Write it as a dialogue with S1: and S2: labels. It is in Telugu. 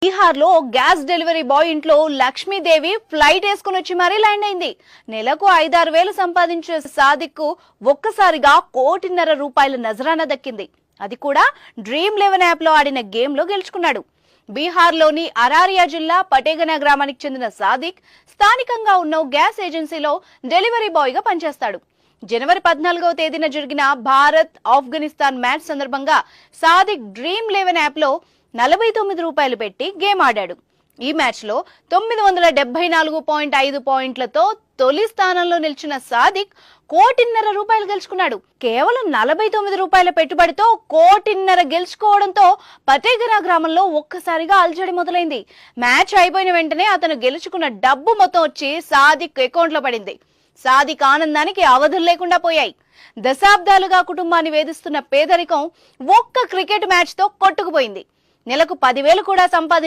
S1: బీహార్లో గ్యాస్ డెలివరీ బాయ్ ఇంట్లో లక్ష్మీదేవి ఫ్లైట్ వేసుకుని వచ్చి మరీ ల్యాండ్ అయింది. నెలకు 5-6 వేలు సంపాదించే సాదిక్ కు ఒక్కసారిగా ₹1.5 కోటి నజరానా దక్కింది. అది కూడా Dream11 యాప్ లో ఆడిన గేమ్ లో గెలుచుకున్నాడు. బీహార్లోని అరారియా జిల్లా పటేగనా గ్రామానికి చెందిన సాదిక్ స్థానికంగా ఉన్న గ్యాస్ ఏజెన్సీలో డెలివరీ బాయ్ గా పనిచేస్తాడు. జనవరి 14వ తేదీన జరిగిన భారత్ ఆఫ్ఘనిస్తాన్ మ్యాచ్ సందర్భంగా సాదిక్ Dream11 యాప్ లో ₹49 పెట్టి గేమ్ ఆడాడు. ఈ మ్యాచ్ లో 974.5 పాయింట్లతో తొలి స్థానంలో నిలిచిన సాదిక్ ₹1.5 కోటి గెలుచుకున్నాడు. కేవలం ₹49 పెట్టుబడితో ₹1.5 కోటి గెలుచుకోవడంతో పటేగనా గ్రామంలో ఒక్కసారిగా అల్జడి మొదలైంది. మ్యాచ్ అయిపోయిన వెంటనే అతను గెలుచుకున్న డబ్బు మొత్తం వచ్చి సాదిక్ అకౌంట్ లో పడింది. సాదిక్ ఆనందానికి అవధులు లేకుండా పోయాయి. దశాబ్దాలుగా కుటుంబాన్ని వేధిస్తున్న పేదరికం ఒక్క క్రికెట్ మ్యాచ్ తో కొట్టుకుపోయింది. నెలకు 10,000 కూడా సంపాదించారు.